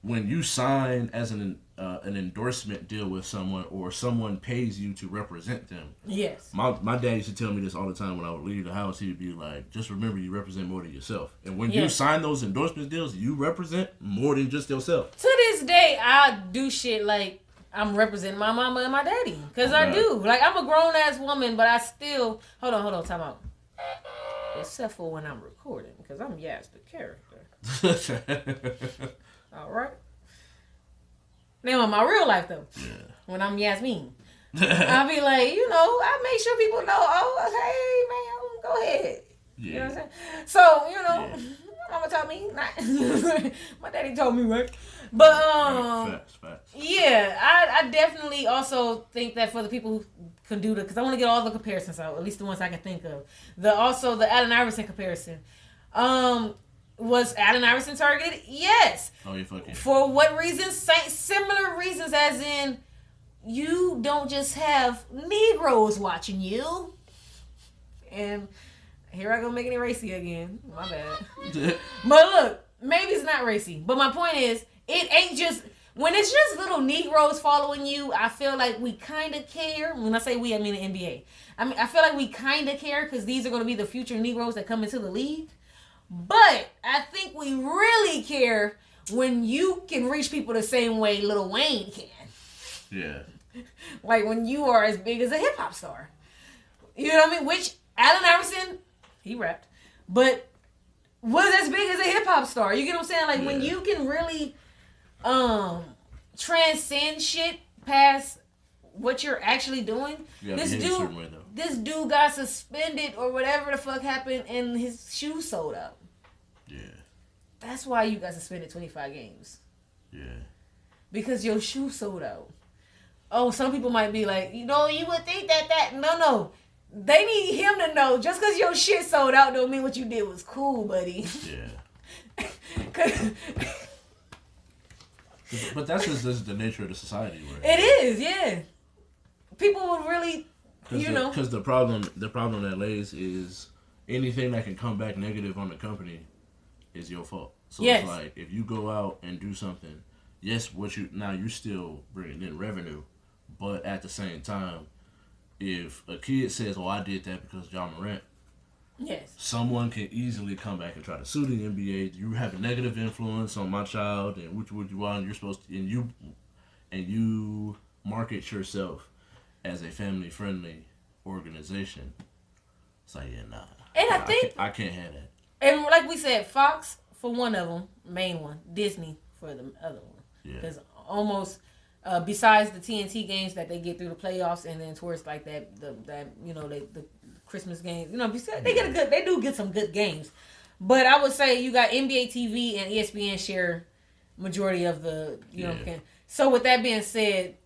when you sign as an endorsement deal with someone, or someone pays you to represent them. Yes. My dad used to tell me this all the time when I would leave the house. He would be like, just remember you represent more than yourself. And when you sign those endorsement deals, you represent more than just yourself. To this day, I do shit like I'm representing my mama and my daddy. Because I do. Like, I'm a grown-ass woman, but I still... Hold on, time out. Except for when I'm recording, because I'm Yas the character. All right. Now in my real life though, when I'm Yasmin, I'll be like, I make sure people know. Oh, hey man, go ahead. Yeah. You know what I'm saying? So Mama told me not. My daddy told me right. But facts. Yeah, I definitely also think that for the people who can do because I want to get all the comparisons out, at least the ones I can think of. The Allen Iverson comparison. Was Allen Iverson targeted? Yes. Oh, you fucking. For what reasons? Similar reasons, as in, you don't just have Negroes watching you. And here I go making it racy again. My bad. But look, maybe it's not racy. But my point is, it ain't just... When it's just little Negroes following you, I feel like we kind of care. When I say we, I mean the NBA. I feel like we kind of care because these are going to be the future Negroes that come into the league. But I think we really care when you can reach people the same way Lil Wayne can. Yeah. Like when you are as big as a hip hop star. You know what I mean? Which Allen Iverson, he rapped, but was as big as a hip hop star. You get what I'm saying? Like when you can really transcend shit past what you're actually doing. This dude got suspended or whatever the fuck happened and his shoes sold out. Yeah. That's why you got suspended 25 games. Yeah. Because your shoes sold out. Oh, some people might be like, you would think that. No. They need him to know just because your shit sold out don't mean what you did was cool, buddy. Yeah. But that's just the nature of the society. It is, yeah. People would really... Because the problem that lays is anything that can come back negative on the company is your fault. So it's like if you go out and do something, yes, you still bringing in revenue, but at the same time, if a kid says, "Oh, I did that because Ja Morant," someone can easily come back and try to sue the NBA. You have a negative influence on my child, and which would you want? You're supposed to, and you market yourself as a family-friendly organization. It's like, nah. And I think... I can't have that. And like we said, Fox for one of them, main one. Disney for the other one. Because almost, besides the TNT games that they get through the playoffs and then towards like the Christmas games, they do get some good games. But I would say you got NBA TV and ESPN share majority of the, So with that being said,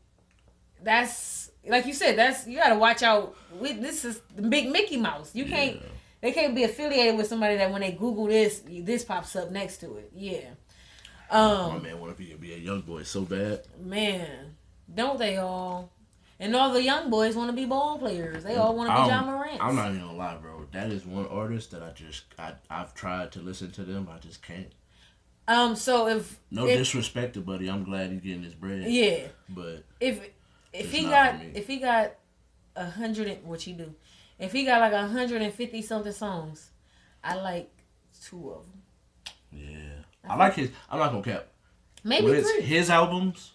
that's... Like you said, you gotta watch out. This is the big Mickey Mouse. You can't. They can't be affiliated with somebody that when they Google this pops up next to it. Yeah. My man want to be a young boy so bad. Man, don't they all? And all the young boys want to be ball players. They all want to be Ja Morant. I'm not even gonna lie, bro. That is one artist that I've tried to listen to them. I just can't. So if disrespect to Buddy, I'm glad he's getting his bread. Yeah. But if he got 100, what you do? If he got like 150 something songs, I like 2 of them. Yeah, I like his. I'm not gonna cap. Maybe when 3. It's his albums,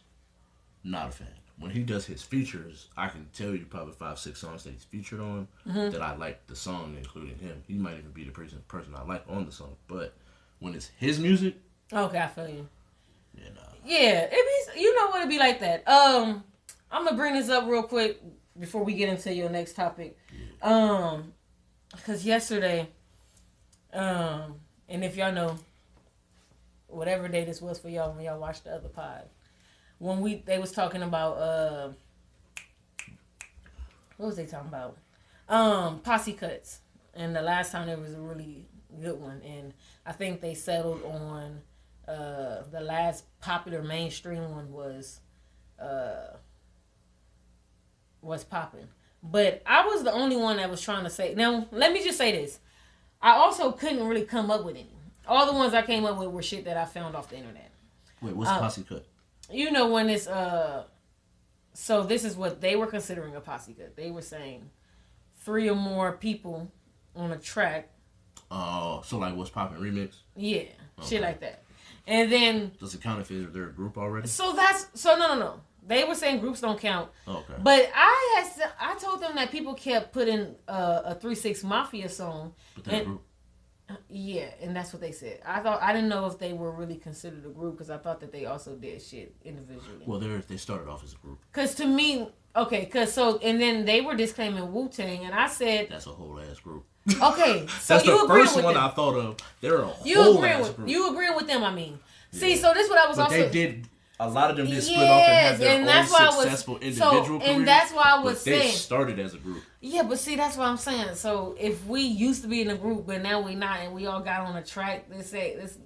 not a fan. When he does his features, I can tell you probably 5-6 songs that he's featured on that I like the song, including him. He might even be the person I like on the song. But when it's his music, okay, I feel you. Yeah, nah. Yeah, it be. You know what it be like that. I'm gonna bring this up real quick before we get into your next topic. Because yesterday, and if y'all know, whatever day this was for y'all when y'all watched the other pod, when they was talking about what was they talking about? Posse cuts, and the last time there was a really good one, and I think they settled on the last popular mainstream one was popping. But I was the only one that was trying to say. Now let me just say this: I also couldn't really come up with any. All the ones I came up with were shit that I found off the internet. Wait, what's posse cut? You know when it's so this is what they were considering a posse cut. They were saying 3 or more people on a track. Oh, so like what's popping remix? Yeah, shit like that. And then does it count if they're a group already? So no. They were saying groups don't count. Okay. But I told them that people kept putting a 3-6 Mafia song. But they're a group. Yeah, and that's what they said. I didn't know if they were really considered a group because I thought that they also did shit individually. Well, they started off as a group. Because to me, and then they were disclaiming Wu-Tang, and I said that's a whole ass group. Okay, so that's you the first one I thought of. They're a whole ass group. You agree with them? I mean, see, so this is what I was but also. They did. A lot of them did split off and have their own successful individual careers. And that's why I was saying they started as a group. Yeah, but see, that's what I'm saying. So if we used to be in a group, but now we not, and we all got on a track, this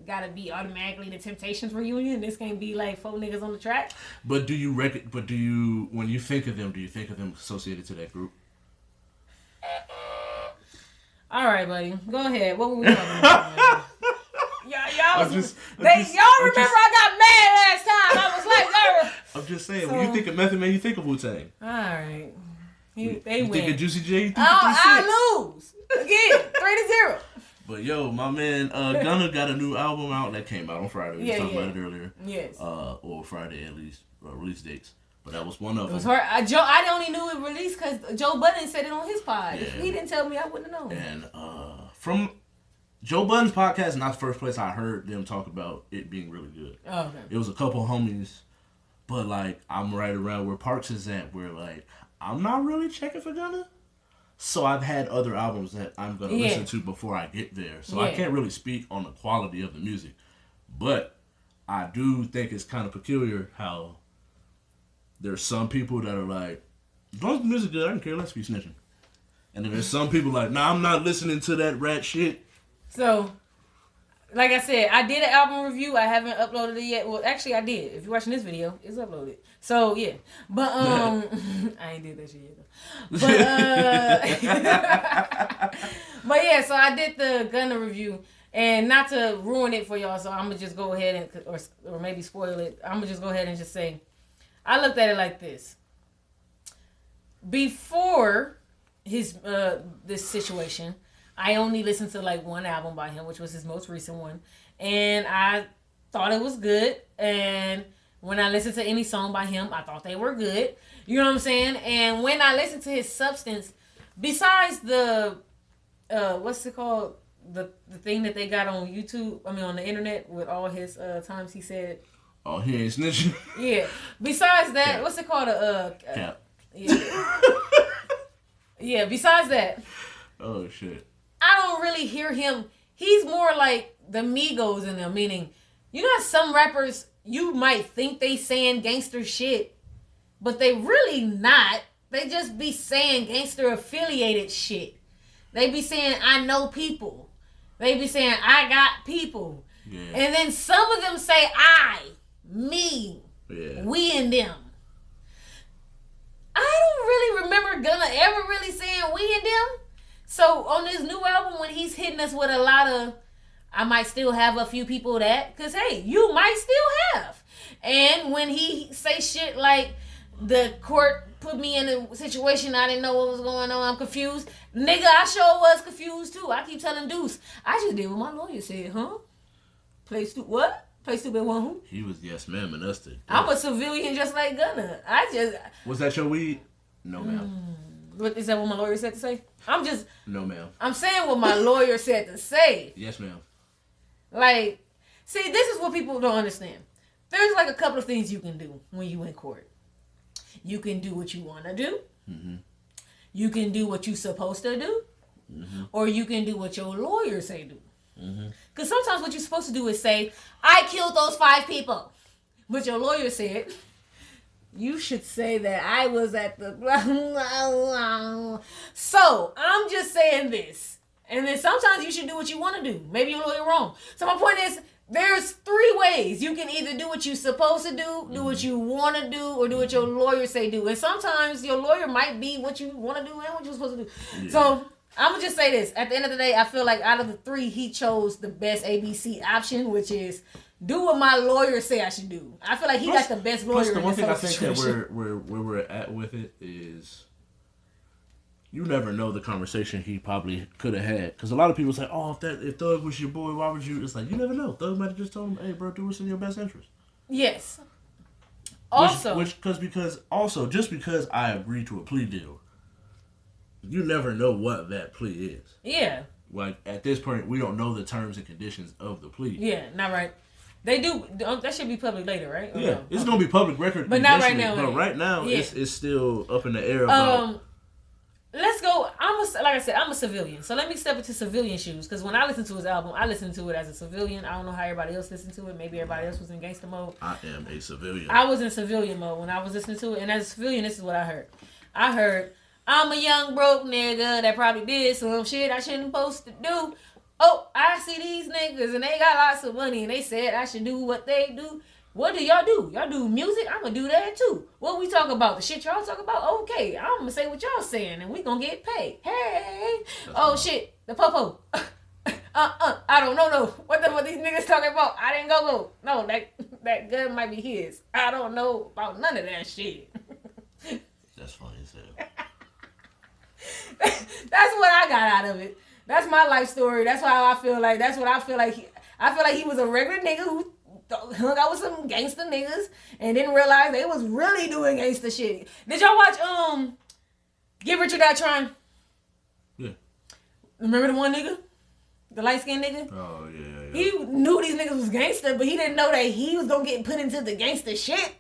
got to be automatically the Temptations reunion. This can't be like 4 niggas on the track. But when you think of them, do you think of them associated to that group? All right, buddy, go ahead. What were we talking about? Y'all remember I got mad last time. I was like, I'm just saying, when you think of Method Man, you think of Wu-Tang. All right. You win. Think of Juicy J, you think I lose. Again, 3-0. But yo, my man Gunna got a new album out that came out on Friday. We talked about it earlier. Yes. Or Friday at least, release dates. But that was one of them. It was hard. I only knew it released because Joe Budden said it on his pod. Yeah. If he didn't tell me, I wouldn't have known. And from Joe Budden's podcast, not the first place I heard them talk about it being really good. Oh, okay. It was a couple homies, but like I'm right around where Parks is at, where like I'm not really checking for Gunna. So I've had other albums that I'm gonna listen to before I get there. So I can't really speak on the quality of the music, but I do think it's kind of peculiar how there's some people that are like, as long as the music good, I don't care. Let's be snitching. And then there's some people like, nah, I'm not listening to that rat shit. So, like I said, I did an album review. I haven't uploaded it yet. Well, actually, I did. If you're watching this video, it's uploaded. So, yeah. But, I ain't did that shit yet. But yeah, so I did the Gunna review. And not to ruin it for y'all, so I'm going to just go ahead and, or maybe spoil it. I'm going to just go ahead and just say, I looked at it like this. Before his this situation, I only listened to like one album by him, which was his most recent one. And I thought it was good. And when I listened to any song by him, I thought they were good. You know what I'm saying? And when I listened to his substance, besides the, what's it called? The thing that they got on YouTube, on the internet with all his times he said. Oh, he ain't snitching? Yeah. Besides that, Cap. What's it called? Cap. Yeah. Yeah, besides that. Oh, shit. I don't really hear him. He's more like the Migos in them, meaning, you know how some rappers, you might think they saying gangster shit, but they really not. They just be saying gangster affiliated shit. They be saying, I know people. They be saying, I got people. Yeah. And then some of them say, I, me, we and them. I don't really remember Gunna ever really saying we and them. So on this new album, when he's hitting us with a lot of, I might still have a few people that, because hey, you might still have. And when he say shit like the court put me in a situation I didn't know what was going on. I'm confused. Nigga, I sure was confused too. I keep telling Deuce, I just did what my lawyer said, huh? Play stupid. What? Play stupid one who? He was yes ma'am and us did. I'm a civilian just like Gunna. Was that your weed? No, ma'am. What is that what my lawyer said to say? No, ma'am. I'm saying what my lawyer said to say. Yes, ma'am. Like, see, this is what people don't understand. There's like a couple of things you can do when you in court. You can do what you want to do. Mm-hmm. You can do what you're supposed to do. Mm-hmm. Or you can do what your lawyer say do. Because sometimes what you're supposed to do is say, I killed those 5 people. But your lawyer said, you should say that I was at the... So, I'm just saying this. And then sometimes you should do what you want to do. Maybe your lawyer wrong. So my point is, there's 3 ways. You can either do what you're supposed to do what you want to do, or do what your lawyer say do. And sometimes your lawyer might be what you want to do and what you're supposed to do. Yeah. So I'm going to just say this. At the end of the day, I feel like out of the 3, he chose the best ABC option, which is do what my lawyer say I should do. I feel like he got the best lawyer. Plus, the one thing I think that where we're at with it is you never know the conversation he probably could have had. Because a lot of people say, oh, if Thug was your boy, why would you? It's like, you never know. Thug might have just told him, hey, bro, do what's in your best interest. Yes. Also. Just because I agree to a plea deal, you never know what that plea is. Yeah. Like, at this point, we don't know the terms and conditions of the plea. Yeah, not right. They do. That should be public later, right? Or yeah, no? It's going to be public record. But not right now. But right now, yeah. it's still up in the air about... Let's go. Like I said, I'm a civilian. So let me step into civilian shoes. Because when I listen to his album, I listen to it as a civilian. I don't know how everybody else listened to it. Maybe everybody else was in gangster mode. I am a civilian. I was in civilian mode when I was listening to it. And as a civilian, this is what I heard. I heard, I'm a young broke nigga that probably did some shit I shouldn't supposed to do. Oh, I see these niggas and they got lots of money and they said I should do what they do. What do y'all do? Y'all do music? I'm going to do that too. What we talk about? The shit y'all talk about? Okay, I'm going to say what y'all saying and we going to get paid. Hey. Oh shit, the popo. I don't know. What these niggas talking about? I didn't go. No, that gun might be his. I don't know about none of that shit. That's funny as hell. That's what I got out of it. That's my life story. That's how I feel like. That's what I feel like. I feel like he was a regular nigga who hung out with some gangster niggas and didn't realize they was really doing gangster shit. Did y'all watch Get Rich or Die Trying? Yeah. Remember the one nigga? The light skinned nigga? Oh yeah. He knew these niggas was gangster, but he didn't know that he was gonna get put into the gangster shit.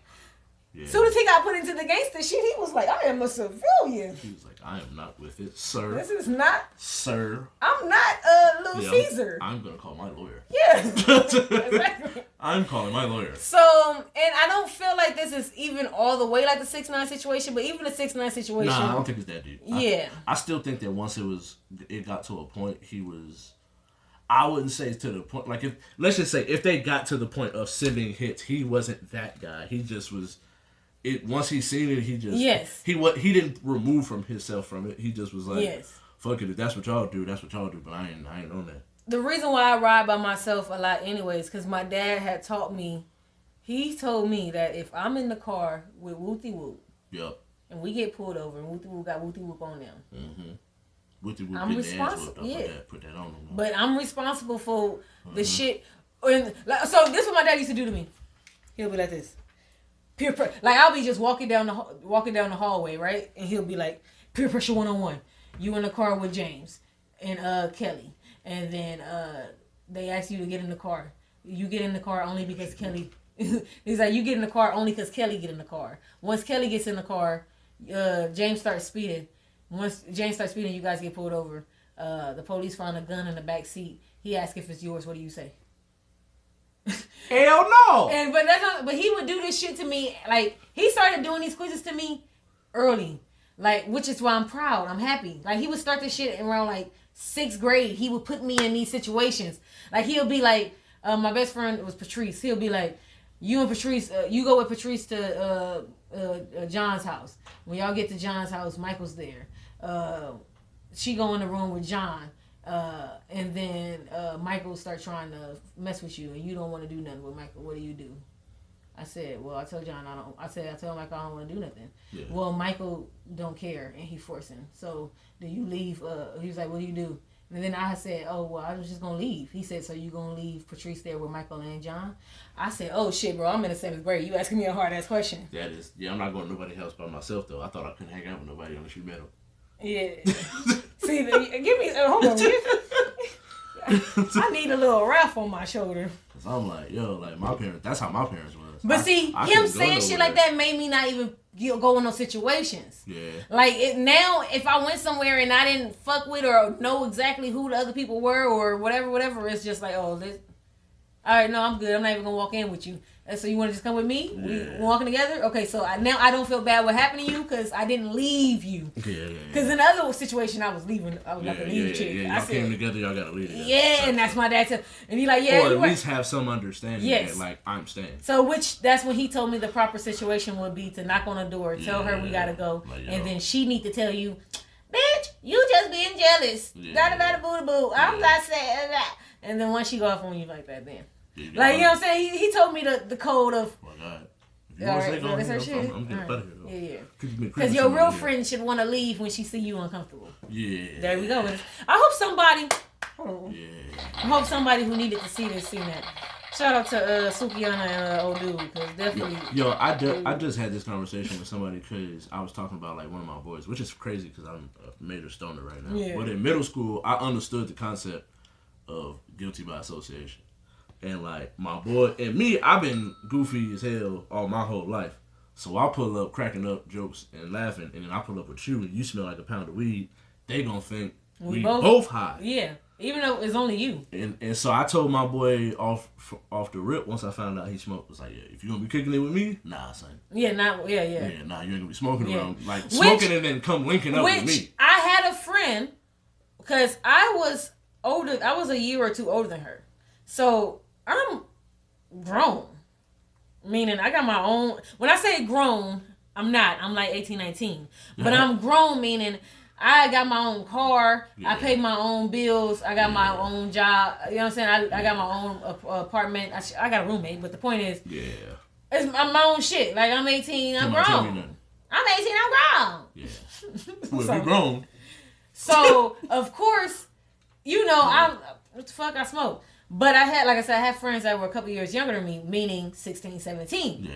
Yeah. Soon as he got put into the gangster shit, he was like, I am a civilian. He was like, I am not with it, sir. This is not... Sir. I'm not Little Caesar. I'm going to call my lawyer. Yeah. Exactly. I'm calling my lawyer. So, and I don't feel like this is even all the way like the 6ix9ine situation, but even the 6ix9ine situation... Nah, I don't think it's that deep. Yeah. I still think that once it got to a point, he was... I wouldn't say to the point... Like, let's just say, if they got to the point of sending hits, he wasn't that guy. He just was... Once he seen it, he just... Yes. He didn't remove from himself from it. He just was like, yes. Fuck it, if that's what y'all do, that's what y'all do. But I ain't on that. The reason why I ride by myself a lot anyways, because my dad had taught me, he told me that if I'm in the car with Wooty Whoop, yep, and we get pulled over and Wooty Whoop got Wooty Whoop on them, Wooty Whoop I'm responsible. Yeah. Put that on them. But I'm responsible for the shit. And, so this is what my dad used to do to me. He'll be like this. Peer pressure. Like, I'll be just walking down the hallway, right? And he'll be like, peer pressure 101. You in the car with James and Kelly. And then they ask you to get in the car. You get in the car only because Kelly... He's like, you get in the car only because Kelly get in the car. Once Kelly gets in the car, James starts speeding. Once James starts speeding, you guys get pulled over. The police found a gun in the back seat. He asked if it's yours. What do you say? Hell no. But he would do this shit to me. Like, he started doing these quizzes to me early. Like, which is why I'm proud. I'm happy. Like, he would start this shit around like 6th grade. He would put me in these situations. Like, he'll be like, my best friend was Patrice. He'll be like, you and Patrice, you go with Patrice to John's house. When y'all get to John's house, Michael's there. She go in the room with John. And then Michael start trying to mess with you, and you don't want to do nothing with Michael. What do? I said, well, I told John I told Michael I don't want to do nothing. Yeah. Well, Michael don't care and he forcing. So do you leave? He was like, what do you do? And then I said, oh, well, I was just going to leave. He said, so you going to leave Patrice there with Michael and John? I said, oh, shit, bro, I'm in the 7th grade. You asking me a hard-ass question. That is, I'm not going to nobody's house by myself, though. I thought I couldn't hang out with nobody unless you met him. Yeah. See, give me, hold on. I need a little wrath on my shoulder. Because I'm like, yo, like, my parents, that's how my parents was. But see, him saying shit like that made me not even go in those situations. Yeah. Like, now, if I went somewhere and I didn't fuck with or know exactly who the other people were or whatever, it's just like, oh, this. All right, no, I'm good. I'm not even going to walk in with you. And so you want to just come with me? Yeah. We walking together? Okay, so now I don't feel bad what happened to you because I didn't leave you. Yeah. Because in the other situation, I was leaving. I was like a leave chick. Yeah, y'all came together, y'all got to leave together. Yeah, and that's my dad too. And he like, yeah, or at least have some understanding that, like, I'm staying. So, that's when he told me the proper situation would be to knock on the door, tell her we got to go, like, and then she need to tell you, bitch, you just being jealous. Boo. I'm not saying that. And then once she go off on you like that, then. Like, you know what I'm saying? He told me the code of. Well, God. If you want to say that's her shit. I'm getting better here, though. Yeah. Because your real friend should want to leave when she see you uncomfortable. Yeah. There we go. I hope somebody. I hope somebody who needed to see this seen that. Shout out to Sukiana and old dude, because definitely. Yo, I just had this conversation with somebody because I was talking about like one of my boys, which is crazy because I'm a major stoner right now. Yeah. But in middle school, I understood the concept of guilty by association. And like my boy and me, I've been goofy as hell all my whole life. So I pull up cracking up jokes and laughing, and then I pull up with you and you smell like a pound of weed. They gonna think we both high. Yeah, even though it's only you. And so I told my boy off the rip once I found out he smoked. Was like, yeah, if you gonna be kicking it with me, nah, son. Yeah, nah, you ain't gonna be smoking around like smoking and then come linking up with me. I had a friend because I was older. I was a year or two older than her, so I'm grown. Meaning I got my own. When I say grown, I'm not. I'm like 18, 19. But I'm grown, meaning I got my own car. Yeah. I pay my own bills. I got my own job. You know what I'm saying? I got my own apartment. I got a roommate. But the point is, it's my own shit. Like, I'm 18. I'm grown. I'm 18. I'm grown. Yeah. Well, we grown. So, of course, you know, what the fuck I smoke. But I had friends that were a couple years younger than me, meaning 16, 17. Yeah.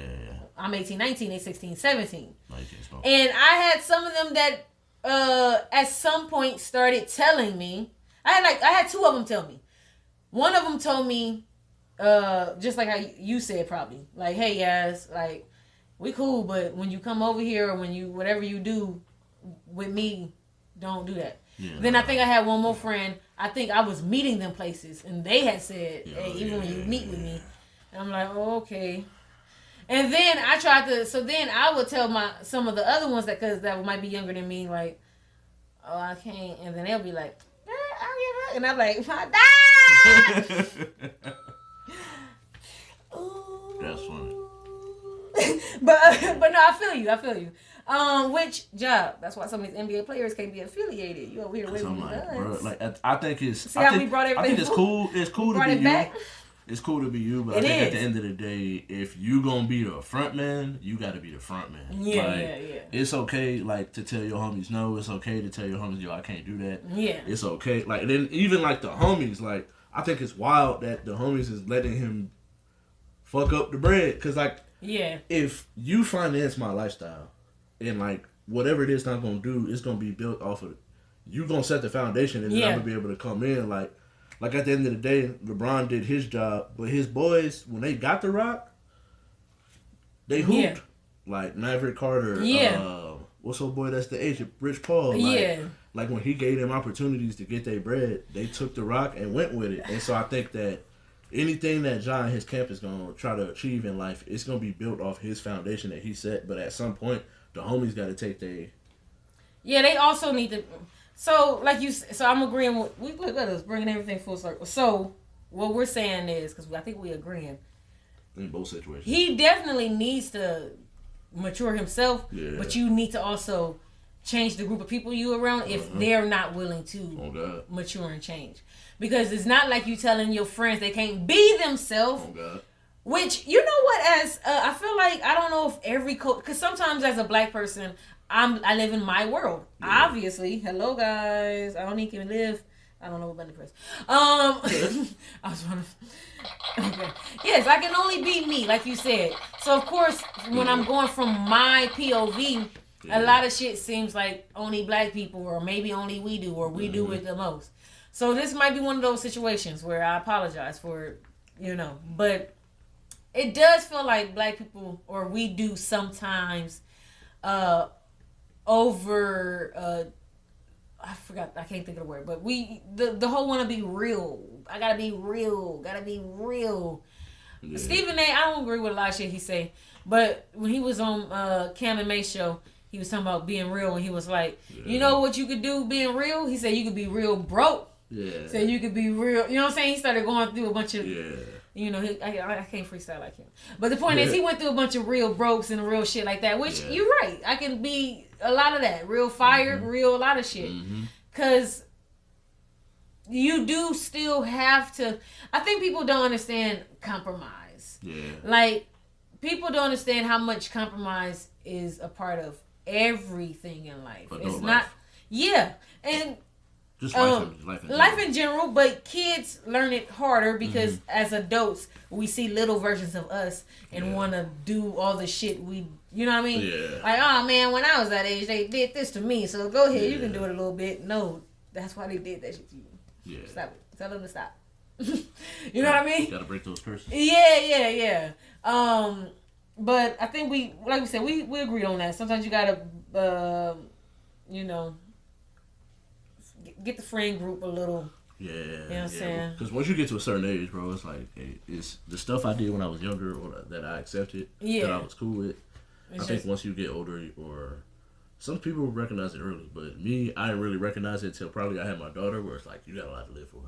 I'm 18, 19, they 16, 17. No, and I had some of them that at some point started telling me. I had two of them tell me. One of them told me, just like how you said probably, like, hey guys, like, we cool, but when you come over here or when you whatever you do with me, don't do that. Yeah, then I think I had one more friend. I think I was meeting them places, and they had said, "Hey, even when you meet with me," and I'm like, "Oh, okay." And then I tried to. So then I would tell some of the other ones that might be younger than me, like, "Oh, I can't," and then they'll be like, "I'll give up," and I'm like, That's funny. but no, I feel you. Which job? That's why some of these NBA players can't be affiliated. You over here waving your guns. Bro, like I think it's. See how we brought everything. I think it's cool. It's cool to be you. Back? It's cool to be you, but I think at the end of the day, if you gonna be the front man, you got to be the front man. Yeah. It's okay, like, to tell your homies no. It's okay to tell your homies, yo, I can't do that. Yeah. It's okay. Like, then even like the homies, like, I think it's wild that the homies is letting him fuck up the bread, cause like, if you finance my lifestyle, and like whatever it is I'm gonna do, it's gonna be built off of it. You gonna set the foundation, and then I'm gonna be able to come in like at the end of the day, LeBron did his job, but his boys, when they got the rock, they hooped. Yeah. Like Maverick Carter, what's old boy that's the agent, Rich Paul. Like when he gave them opportunities to get their bread, they took the rock and went with it. And so I think that anything that Ja and his camp is gonna try to achieve in life, it's gonna be built off his foundation that he set. But at some point, the homies got to take their. Yeah, they also need to. So, like you, so I'm agreeing with. Look at us bringing everything full circle. So, what we're saying is, because I think we agreeing. In both situations, he definitely needs to mature himself, but you need to also change the group of people you around if they're not willing to mature and change. Because it's not like you telling your friends they can't be themselves. Which, you know what, as I feel like, I don't know if every because sometimes as a black person, I live in my world. Yeah. Obviously, hello guys, I don't even live. I don't know what button to press. I was trying to. Okay. Yes, I can only be me, like you said. So of course, when I'm going from my POV, a lot of shit seems like only black people, or maybe only we do, or we do it the most. So this might be one of those situations where I apologize for it, but it does feel like black people, or we do sometimes, over. I forgot. I can't think of the word, but the whole want to be real. I gotta be real. Gotta be real. Yeah. Stephen A. I don't agree with a lot of shit he say, but when he was on Cam and May show, he was talking about being real, and he was like, you know what you could do being real? He said you could be real broke. Yeah. Said you could be real. You know what I'm saying? He started going through a bunch of. Yeah. I can't freestyle like him. But the point is, he went through a bunch of real brokes and real shit like that, which you're right. I can be a lot of that. Real fire, real a lot of shit. Because you do still have to... I think people don't understand compromise. Yeah. Like, people don't understand how much compromise is a part of everything in life. But it's not... Yeah. And... Just life in general, but kids learn it harder because as adults we see little versions of us and want to do all the shit we, you know what I mean? Yeah. Like, oh man, when I was that age, they did this to me, so go ahead, you can do it a little bit. No, that's why they did that shit to you. Yeah. Stop it. Tell them to stop. You know what I mean? Gotta break those curses. Yeah. But I think like we said, we agreed on that. Sometimes you gotta, get the friend group a little. Yeah. You know what I'm saying? Because once you get to a certain age, bro, it's like, it's the stuff I did when I was younger, or that I accepted, that I was cool with. I think once you get older, or some people recognize it early, but me, I didn't really recognize it until probably I had my daughter, where it's like, you got a lot to live for.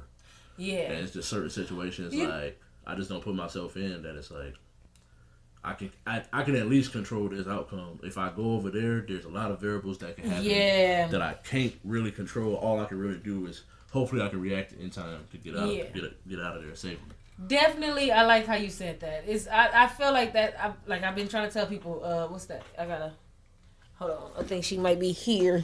Yeah. And it's just certain situations, like, I just don't put myself in that it's like, I can at least control this outcome. If I go over there, there's a lot of variables that can happen that I can't really control. All I can really do is hopefully I can react in time to get out of there safely. Definitely, I like how you said that. I feel like that. I've been trying to tell people. What's that? I gotta hold on. I think she might be here.